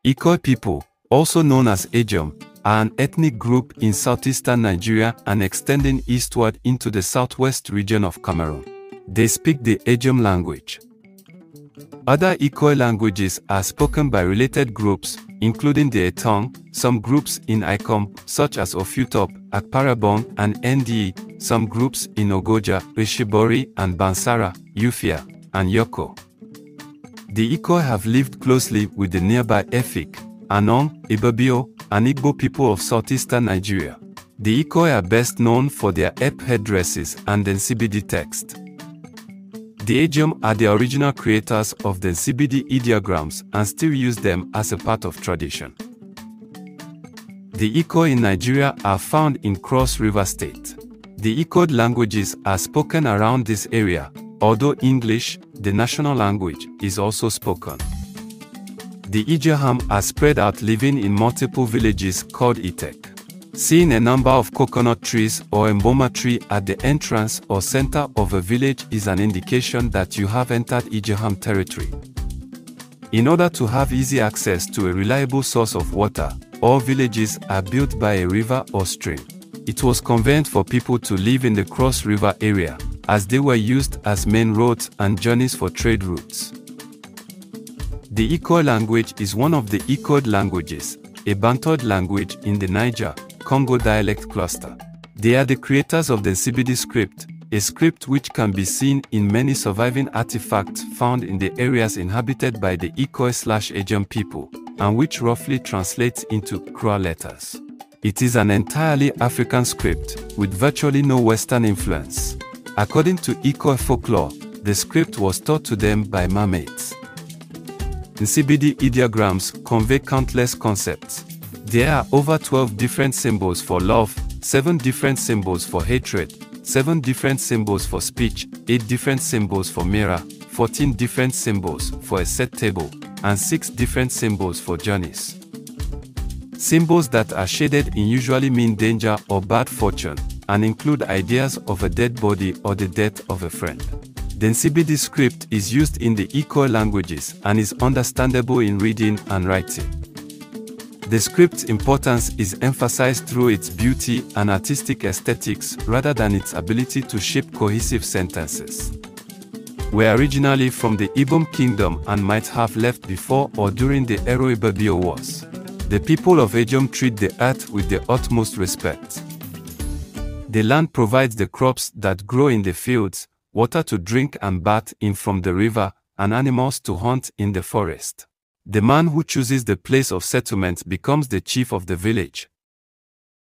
Ekoi people, also known as Ejagham, are an ethnic group in southeastern Nigeria and extending eastward into the southwest region of Cameroon. They speak the Ejagham language. Other Ekoi languages are spoken by related groups, including the Etong, some groups in Ejagham, such as Ofutop, Akparabong, and Ndi, some groups in Ogoja, Rishibori, and Bansara, Ufia, and Yoko. The Ekoi have lived closely with the nearby Efik, Anong, Ibibio, and Igbo people of southeastern Nigeria. The Ekoi are best known for their ep headdresses and the Nsibidi text. The Ejagham are the original creators of the Nsibidi ideograms and still use them as a part of tradition. The Ekoi in Nigeria are found in Cross River State. The Ekoi languages are spoken around this area, although English, the national language, is also spoken. The Ejagham are spread out living in multiple villages called Itek. Seeing a number of coconut trees or mboma tree at the entrance or center of a village is an indication that you have entered Ejagham territory. In order to have easy access to a reliable source of water, all villages are built by a river or stream. It was convenient for people to live in the Cross River area, as they were used as main roads and journeys for trade routes. The Ekoi language is one of the Ekoi languages, a Bantoid language in the Niger, Congo dialect cluster. They are the creators of the Nsibidi script, a script which can be seen in many surviving artifacts found in the areas inhabited by the Ekoi/Ejagham people, and which roughly translates into Kra letters. It is an entirely African script, with virtually no Western influence. According to Ekoi folklore, the script was taught to them by mermaids. Nsibidi ideograms convey countless concepts. There are over 12 different symbols for love, 7 different symbols for hatred, 7 different symbols for speech, 8 different symbols for mirror, 14 different symbols for a set table, and 6 different symbols for journeys. Symbols that are shaded in usually mean danger or bad fortune, and include ideas of a dead body or the death of a friend. The Nsibidi script is used in the Ekoi languages and is understandable in reading and writing. The script's importance is emphasized through its beauty and artistic aesthetics rather than its ability to shape cohesive sentences. Were originally from the Ibom Kingdom and might have left before or during the Ero-Ibibio Wars. The people of Ejagham treat the earth with the utmost respect. The land provides the crops that grow in the fields, water to drink and bathe in from the river, and animals to hunt in the forest. The man who chooses the place of settlement becomes the chief of the village.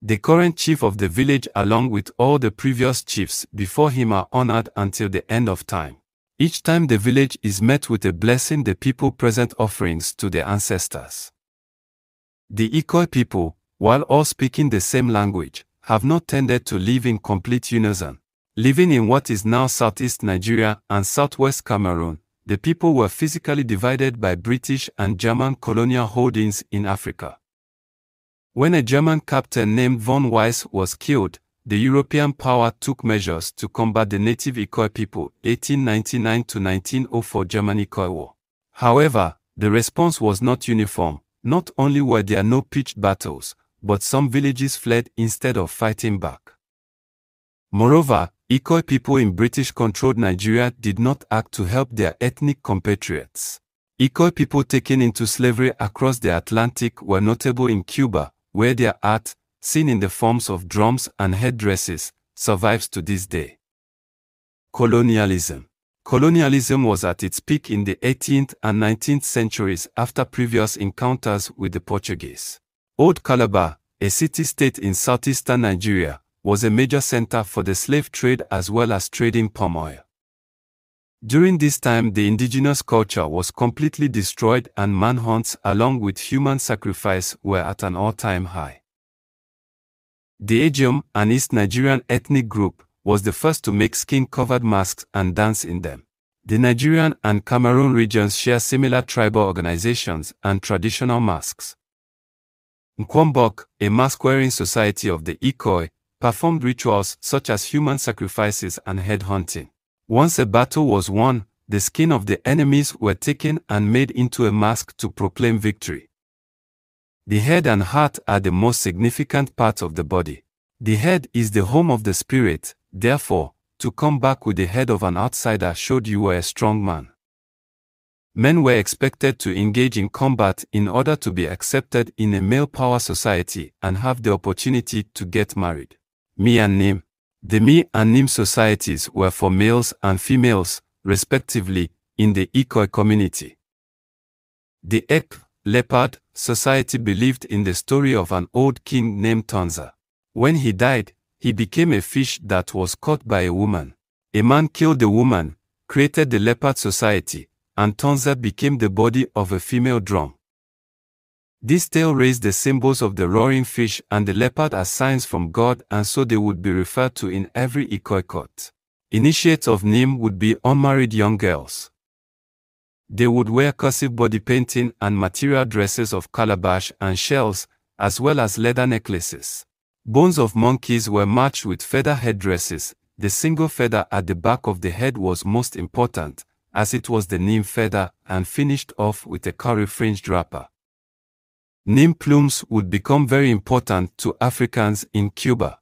The current chief of the village along with all the previous chiefs before him are honored until the end of time. Each time the village is met with a blessing, the people present offerings to their ancestors. The Ekoi people, while all speaking the same language, have not tended to live in complete unison. Living in what is now southeast Nigeria and southwest Cameroon, the people were physically divided by British and German colonial holdings in Africa. When a German captain named von Weiss was killed, the European power took measures to combat the native Ekoi people, 1899 to 1904 German-Ekoi War. However, the response was not uniform. Not only were there no pitched battles, but some villages fled instead of fighting back. Moreover, Ekoi people in British-controlled Nigeria did not act to help their ethnic compatriots. Ekoi people taken into slavery across the Atlantic were notable in Cuba, where their art, seen in the forms of drums and headdresses, survives to this day. Colonialism. Colonialism was at its peak in the 18th and 19th centuries after previous encounters with the Portuguese. Old Calabar, a city-state in southeastern Nigeria, was a major center for the slave trade as well as trading palm oil. During this time, the indigenous culture was completely destroyed and manhunts along with human sacrifice were at an all-time high. The Ejagham, an East Nigerian ethnic group, was the first to make skin-covered masks and dance in them. The Nigerian and Cameroon regions share similar tribal organizations and traditional masks. Nkwombok, a mask-wearing society of the Ekoi, performed rituals such as human sacrifices and head hunting. Once a battle was won, the skin of the enemies were taken and made into a mask to proclaim victory. The head and heart are the most significant parts of the body. The head is the home of the spirit, therefore, to come back with the head of an outsider showed you were a strong man. Men were expected to engage in combat in order to be accepted in a male power society and have the opportunity to get married. Mi and Nim. The Mi and Nim societies were for males and females, respectively, in the Ekoi community. The Ek, leopard, society believed in the story of an old king named Tonza. When he died, he became a fish that was caught by a woman. A man killed the woman, created the leopard society, and Tonza became the body of a female drum. This tale raised the symbols of the roaring fish and the leopard as signs from God, and so they would be referred to in every Ekoi court. Initiates of Nim would be unmarried young girls. They would wear cursive body painting and material dresses of calabash and shells, as well as leather necklaces. Bones of monkeys were matched with feather headdresses. The single feather at the back of the head was most important, as it was the Nim feather, and finished off with a curry-fringed wrapper. Nim plumes would become very important to Africans in Cuba.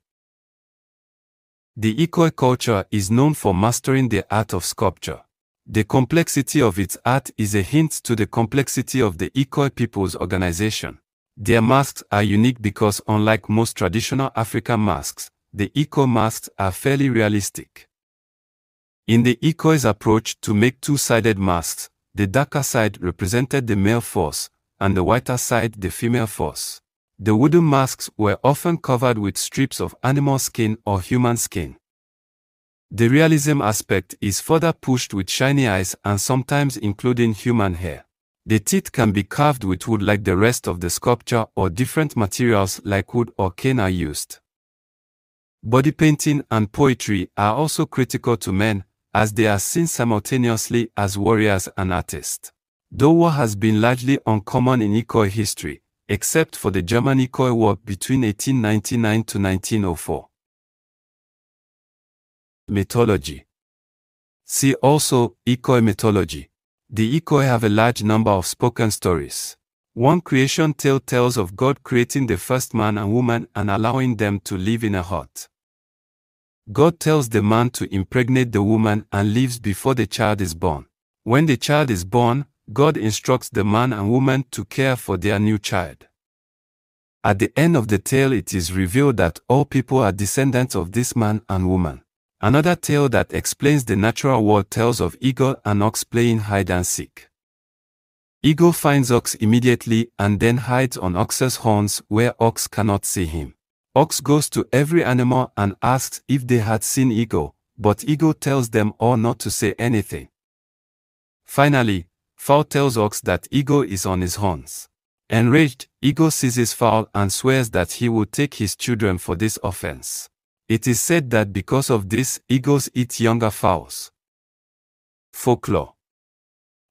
The Ekoi culture is known for mastering the art of sculpture. The complexity of its art is a hint to the complexity of the Ekoi people's organization. Their masks are unique because, unlike most traditional African masks, the Ekoi masks are fairly realistic. In the Ekoi's approach to make two-sided masks, the darker side represented the male force, and the whiter side the female force. The wooden masks were often covered with strips of animal skin or human skin. The realism aspect is further pushed with shiny eyes and sometimes including human hair. The teeth can be carved with wood like the rest of the sculpture, or different materials like wood or cane are used. Body painting and poetry are also critical to men, as they are seen simultaneously as warriors and artists. Though war has been largely uncommon in Ekoi history, except for the German Ekoi War between 1899 to 1904. Mythology. See also Ekoi mythology. The Ekoi have a large number of spoken stories. One creation tale tells of God creating the first man and woman and allowing them to live in a hut. God tells the man to impregnate the woman and leaves before the child is born. When the child is born, God instructs the man and woman to care for their new child. At the end of the tale, it is revealed that all people are descendants of this man and woman. Another tale that explains the natural world tells of eagle and ox playing hide and seek. Eagle finds ox immediately and then hides on ox's horns where ox cannot see him. Ox goes to every animal and asks if they had seen eagle, but eagle tells them all not to say anything. Finally, fowl tells ox that eagle is on his horns. Enraged, eagle seizes fowl and swears that he will take his children for this offense. It is said that because of this, eagles eat younger fowls. Folklore.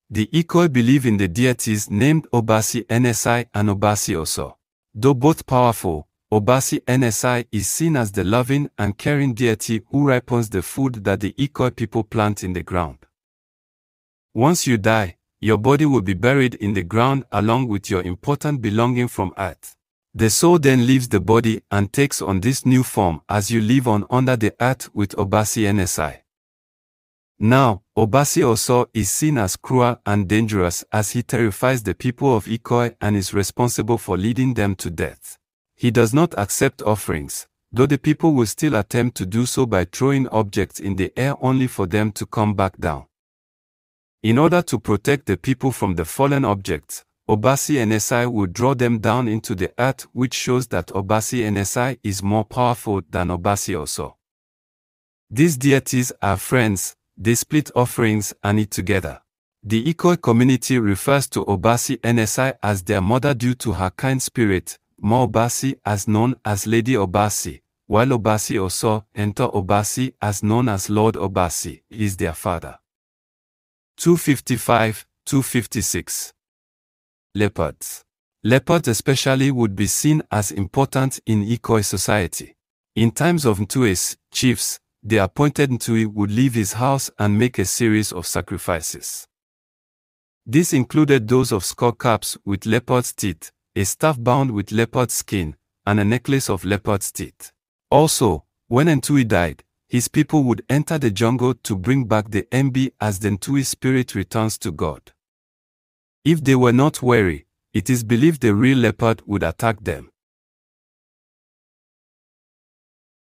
The Ekoi believe in the deities named Obasi Nsi and Obasi Oso. Though both powerful, Obasi Nsi is seen as the loving and caring deity who ripens the food that the Ekoi people plant in the ground. Once you die, your body will be buried in the ground along with your important belonging from earth. The soul then leaves the body and takes on this new form as you live on under the earth with Obasi Nsi. Now, Obasi Oso is seen as cruel and dangerous as he terrifies the people of Ekoi and is responsible for leading them to death. He does not accept offerings, though the people will still attempt to do so by throwing objects in the air only for them to come back down. In order to protect the people from the fallen objects, Obasi Nsi will draw them down into the earth, which shows that Obasi Nsi is more powerful than Obasi Oso. These deities are friends, they split offerings and eat together. The Ekoi community refers to Obasi Nsi as their mother due to her kind spirit, Ma Obasi as known as Lady Obasi, while Obasi Oso, Ento Obasi as known as Lord Obasi, is their father. 255-256. Leopards. Leopards especially would be seen as important in Ekoi society. In times of Ntues, chiefs, the appointed Ntui would leave his house and make a series of sacrifices. This included those of skull caps with leopard's teeth, a staff bound with leopard skin, and a necklace of leopard's teeth. Also, when Ntui died, his people would enter the jungle to bring back the Mb as the Ntui spirit returns to God. If they were not wary, it is believed the real leopard would attack them.